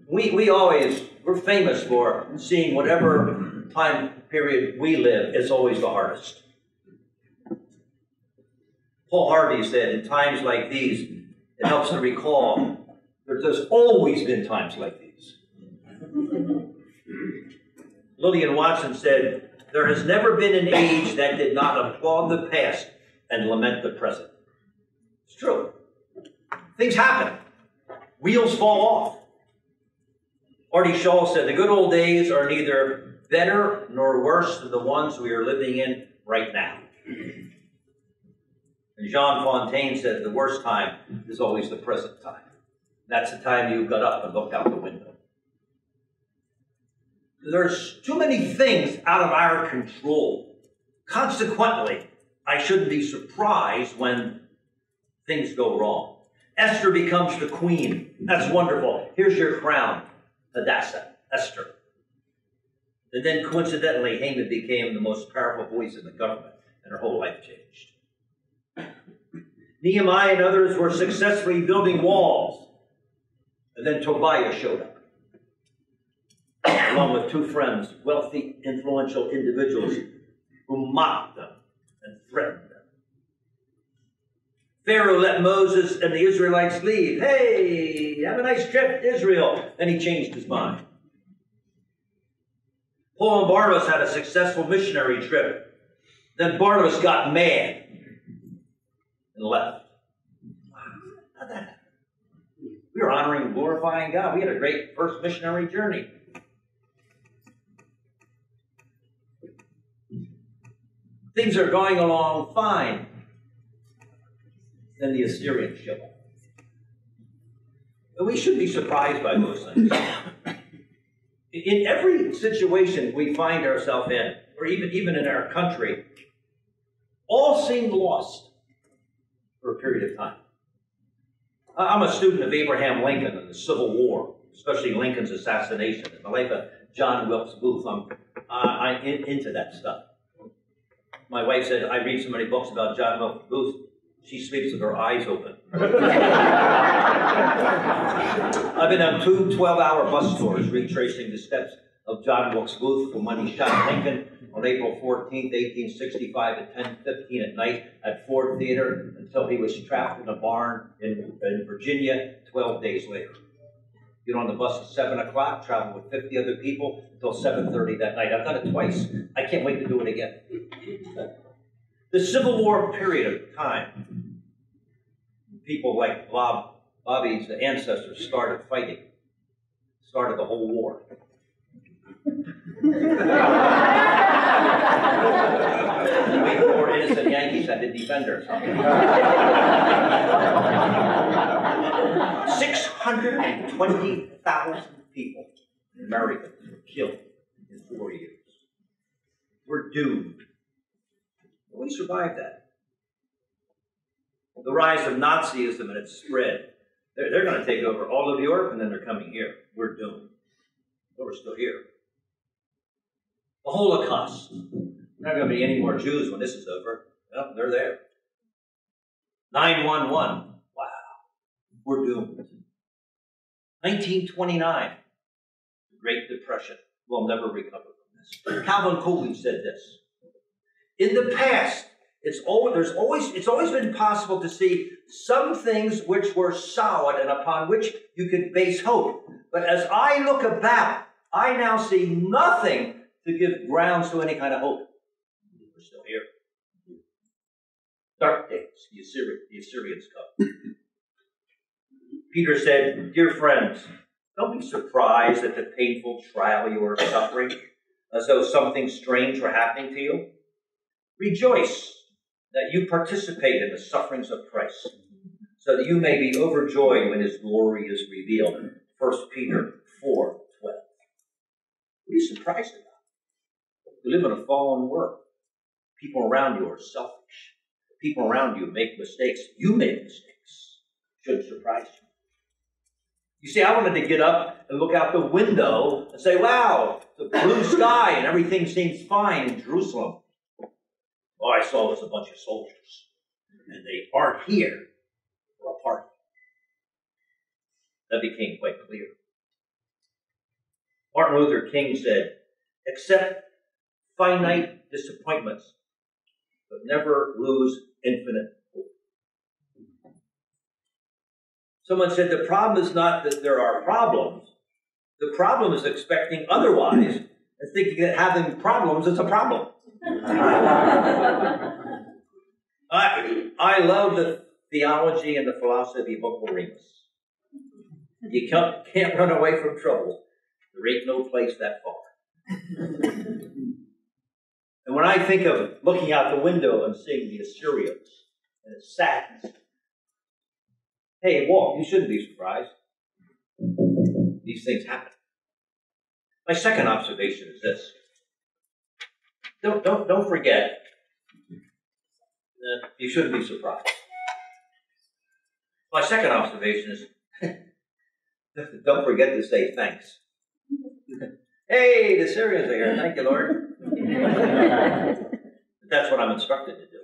We're famous for seeing whatever time period we live is always the hardest. Paul Harvey said, in times like these, it helps to recall there's always been times like these. Lillian Watson said, there has never been an age that did not applaud the past and lament the present. It's true. Things happen. Wheels fall off. Artie Shaw said, the good old days are neither better nor worse than the ones we are living in right now. And Jean Fontaine said, the worst time is always the present time. That's the time you got up and looked out the window. There's too many things out of our control. Consequently, I shouldn't be surprised when things go wrong. Esther becomes the queen. That's wonderful. Here's your crown, Hadassah, Esther. And then coincidentally, Haman became the most powerful voice in the government, and her whole life changed. Nehemiah and others were successfully building walls. And then Tobiah showed up, along with two friends, wealthy, influential individuals who mocked them and threatened them. Pharaoh let Moses and the Israelites leave. Hey, have a nice trip to Israel. Then he changed his mind. Paul and Barnabas had a successful missionary trip. Then Barnabas got mad and left. How'd that happen? We were honoring and glorifying God. We had a great first missionary journey. Things are going along fine. Then the Assyrians show up. But we shouldn't be surprised by those things. In every situation we find ourselves in, or even in our country, all seem lost for a period of time. I'm a student of Abraham Lincoln and the Civil War, especially Lincoln's assassination, and the life of John Wilkes Booth. I'm into that stuff. My wife said, I read so many books about John Wilkes Booth, she sleeps with her eyes open. I've been on 2 12-hour bus tours retracing the steps of John Wilkes Booth from when he shot Lincoln on April 14th, 1865 at 10:15 at night at Ford Theater until he was trapped in a barn in Virginia 12 days later. Get on the bus at 7 o'clock, travel with 50 other people until 7:30 that night. I've done it twice. I can't wait to do it again. The Civil War period of time, people like Bobby's ancestors started fighting, started the whole war. Way more innocent Yankees had to defend ourselves. 620,000 people in America were killed in 4 years. We're doomed. We survived that. The rise of Nazism and its spread. They're going to take over all of Europe, and then they're coming here. We're doomed. But we're still here. The Holocaust. There aren't going to be any more Jews when this is over. Well, they're there. 9/11. Wow. We're doomed. 1929. The Great Depression. We'll never recover from this. Calvin Coolidge said this. In the past, it's always been possible to see some things which were solid and upon which you could base hope. But as I look about, I now see nothing to give grounds to any kind of hope. We're still here. Dark days, the Assyrians come. Peter said, dear friends, don't be surprised at the painful trial you are suffering, as though something strange were happening to you. Rejoice that you participate in the sufferings of Christ, so that you may be overjoyed when his glory is revealed. 1 Peter 4:12. What are you surprised about? We live in a fallen world. People around you are selfish. People around you make mistakes. You make mistakes. Shouldn't surprise you. You see, I wanted to get up and look out the window and say, wow, the blue sky and everything seems fine in Jerusalem. All I saw was a bunch of soldiers, and they aren't here for a party. That became quite clear. Martin Luther King said, accept finite disappointments, but never lose infinite hope. Someone said the problem is not that there are problems. The problem is expecting otherwise and thinking that having problems is a problem. I love the theology and the philosophy of Uncle Remus. You can't run away from trouble. There ain't no place that far. And when I think of looking out the window and seeing the Assyrians and it saddens, hey, Walt, you shouldn't be surprised. These things happen. My second observation is this. Don't forget that you shouldn't be surprised. My second observation is don't forget to say thanks. Hey, the Assyrians are here. Thank you, Lord. That's what I'm instructed to do.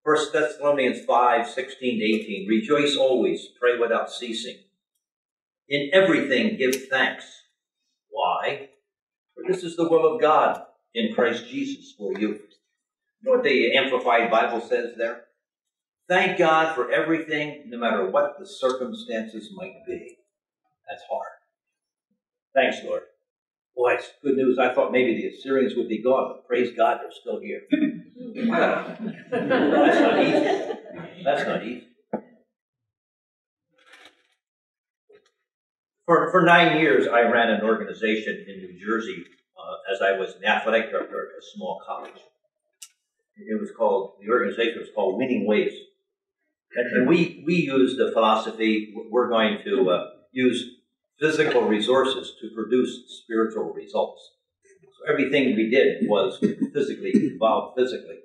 1 Thessalonians 5:16-18. Rejoice always, pray without ceasing. In everything give thanks. Why? For this is the will of God in Christ Jesus for you. You know what the Amplified Bible says there? Thank God for everything, no matter what the circumstances might be. That's hard. Thanks, Lord. Boy, it's good news. I thought maybe the Assyrians would be gone, but praise God, they're still here. That's not easy. That's not easy. For 9 years, I ran an organization in New Jersey as I was an athletic director at a small college. The organization was called Winning Ways. And we used the philosophy, we're going to use physical resources to produce spiritual results. So everything we did was physically involved physically.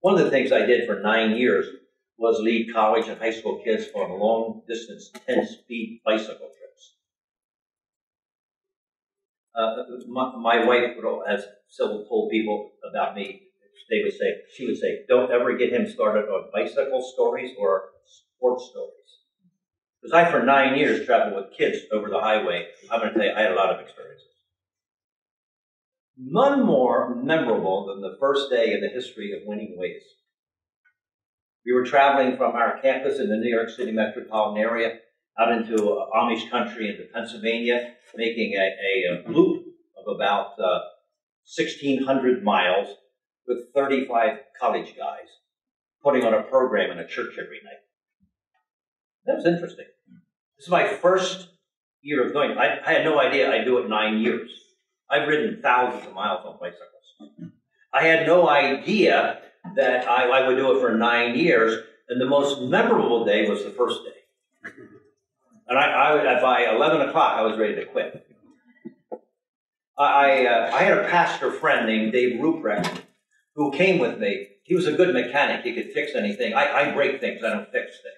One of the things I did for 9 years was lead college and high school kids on long-distance 10-speed bicycle trips. My wife, as several told people about me, she would say, don't ever get him started on bicycle stories or sports stories. Because I, for 9 years, traveled with kids over the highway. I'm going to tell you, I had a lot of experiences. None more memorable than the first day in the history of Winning Ways. We were traveling from our campus in the New York City metropolitan area out into Amish country into Pennsylvania, making a loop of about 1,600 miles with 35 college guys, putting on a program in a church every night. That was interesting. This is my first year of doing it. I had no idea I'd do it 9 years. I've ridden thousands of miles on bicycles. I had no idea that I would do it for 9 years, and the most memorable day was the first day. And by 11 o'clock, I was ready to quit. I had a pastor friend named Dave Ruprecht who came with me. He was a good mechanic. He could fix anything. I break things. I don't fix things.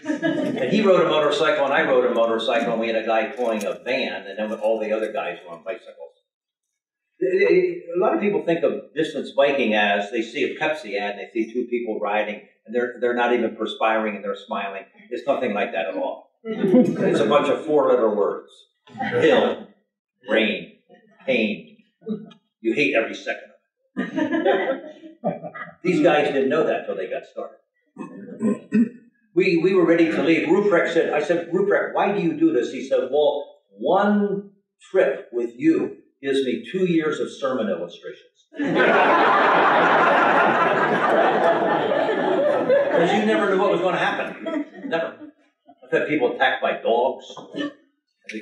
And he rode a motorcycle, and I rode a motorcycle, and we had a guy pulling a van, and then all the other guys were on bicycles. A lot of people think of distance biking as they see a Pepsi ad, and they see two people riding, and they're not even perspiring, and they're smiling. It's nothing like that at all. It's a bunch of 4-letter words. Hill, rain, pain. You hate every second of it. These guys didn't know that until they got started. We were ready to leave. I said, Ruprecht, why do you do this? He said, well, one trip with you gives me 2 years of sermon illustrations. Because you never knew what was going to happen. Never. I've had people attacked by dogs.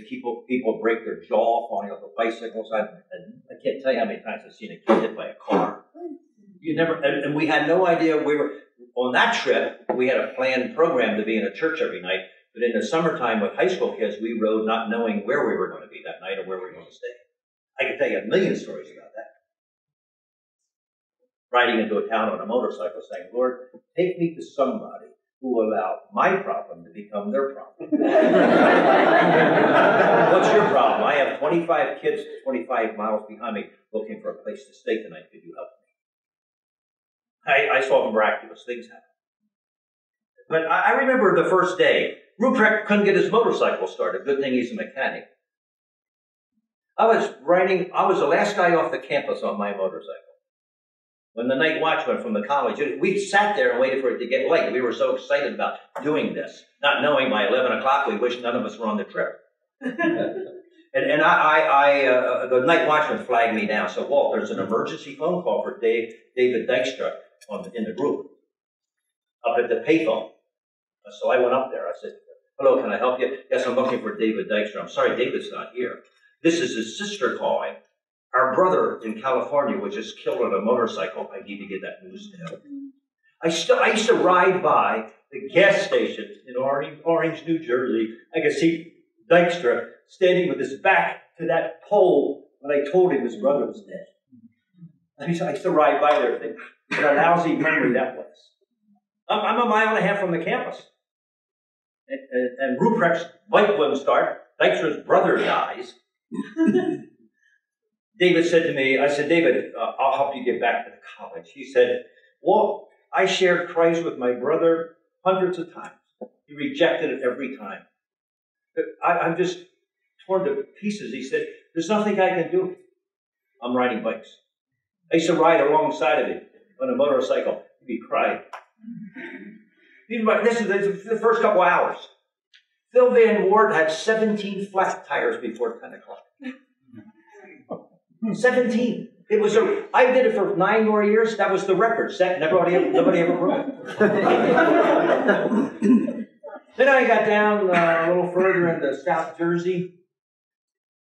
People break their jaw falling off the bicycles. I can't tell you how many times I've seen a kid hit by a car. And we had no idea on that trip, we had a planned program to be in a church every night. But in the summertime with high school kids, we rode not knowing where we were going to be that night or where we were going to stay. I could tell you a million stories about that. Riding into a town on a motorcycle saying, Lord, take me to somebody who will allow my problem to become their problem. What's your problem? I have 25 kids 25 miles behind me looking for a place to stay tonight. Could you help me? I saw miraculous things happen. But I remember the first day. Ruprecht couldn't get his motorcycle started. Good thing he's a mechanic. I was the last guy off the campus on my motorcycle. When the night watchman from the college, we sat there and waited for it to get late. We were so excited about doing this, not knowing by 11 o'clock we wished none of us were on the trip. And the night watchman flagged me down. So, Walt, there's an emergency phone call for David Dykstra in the group up at the payphone. So I went up there. I said, hello, can I help you? Yes, I'm looking for David Dykstra. I'm sorry, David's not here. This is his sister calling. Our brother in California was just killed on a motorcycle. I need to get that news to him. I used to ride by the gas station in Orange, New Jersey. I could see Dykstra standing with his back to that pole when I told him his brother was dead. I used to ride by there and think, what a lousy memory that was. I'm a mile and a half from the campus. And Ruprecht's bike wouldn't start. Dykstra's brother dies. David said to me, I said, David, I'll help you get back to the college. He said, Walt, I shared Christ with my brother hundreds of times. He rejected it every time. I'm just torn to pieces. He said, there's nothing I can do. I'm riding bikes. I used to ride alongside of him on a motorcycle. He'd be crying. This is the first couple hours. Phil Van Ward had 17 flat tires before 10 o'clock. 17. I did it for 9 more years. That was the record set. Nobody ever broke it. Then I got down a little further into South Jersey,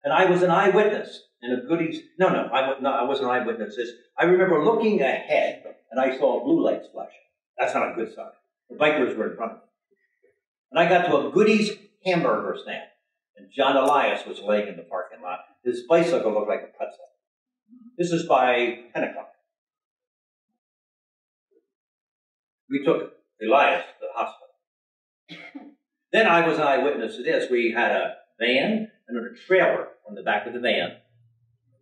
and I was an eyewitness. And a goodies. No, I wasn't an eyewitness. I remember looking ahead, and I saw blue lights flashing. That's not a good sign. The bikers were in front of me. And I got to a Goodies hamburger stand, and John Elias was laying in the parking lot. His bicycle looked like a pretzel. This is by 10 o'clock. We took Elias to the hospital. Then I was an eyewitness to this. We had a van and a trailer on the back of the van.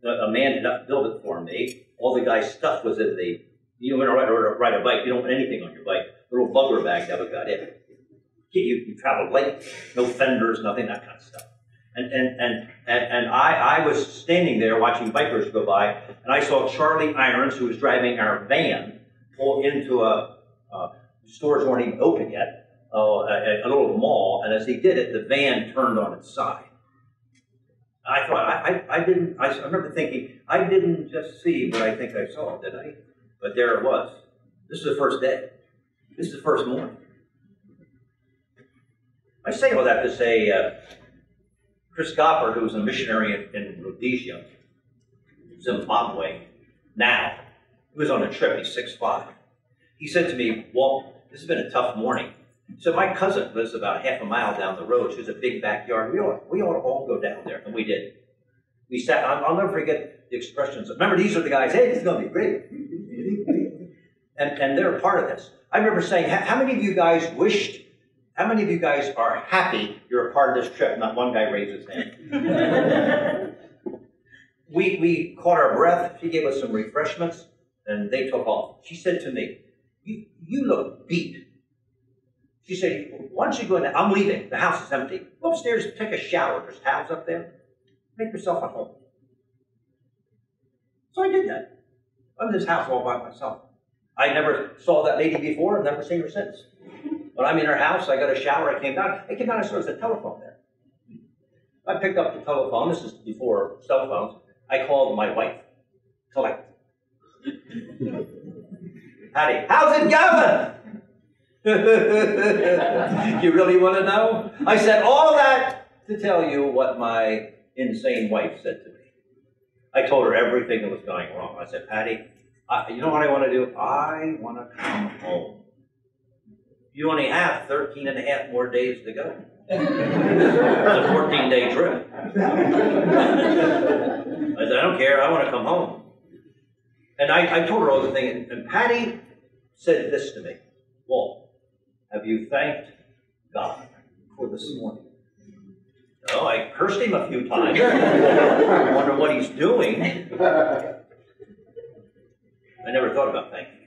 A man had built it for me. All the guy's stuff was in the, you know, when you ride a bike, you don't want anything on your bike. A little bugger bag that was got in. You traveled light, no fenders, nothing, that kind of stuff. And I was standing there watching bikers go by, and I saw Charlie Irons, who was driving our van, pull into stores weren't even open yet, a little mall, and as he did it, the van turned on its side. I thought, I remember thinking, I didn't just see what I think I saw, did I? But there it was. This is the first day. This is the first morning. I say all that to say, Chris Goppert, who was a missionary in Rhodesia, Zimbabwe, now, he was on a trip, he's 6'5". He said to me, Walt, this has been a tough morning. So my cousin lives about half a mile down the road. She has a big backyard. We ought to all go down there, and we did. We sat, I'll never forget the expressions. Remember, these are the guys, hey, this is going to be great. And they're a part of this. I remember saying, how many of you guys are happy you're a part of this trip? Not one guy raised his hand. we caught our breath. She gave us some refreshments, and they took off. She said to me, you look beat. She said, why don't you go in there? I'm leaving. The house is empty. Go upstairs and take a shower. There's towels up there. Make yourself at home. So I did that. I'm in this house all by myself. I never saw that lady before. I've never seen her since. When I'm in her house, I got a shower. I came down. I saw there's a telephone there. I picked up the telephone. This is before cell phones. I called my wife. Collect. Patty, how's it going? You really want to know? I said all that to tell you what my insane wife said to me. I told her everything that was going wrong. I said, Patty, you know what I want to do? I want to come home. You only have 13 and a half more days to go. It's a 14-day trip. I said, I don't care. I want to come home. And I told her all the thing. And Patty said this to me. Walt, have you thanked God for this morning? No, I cursed him a few times. I wonder what he's doing. I never thought about thanking him.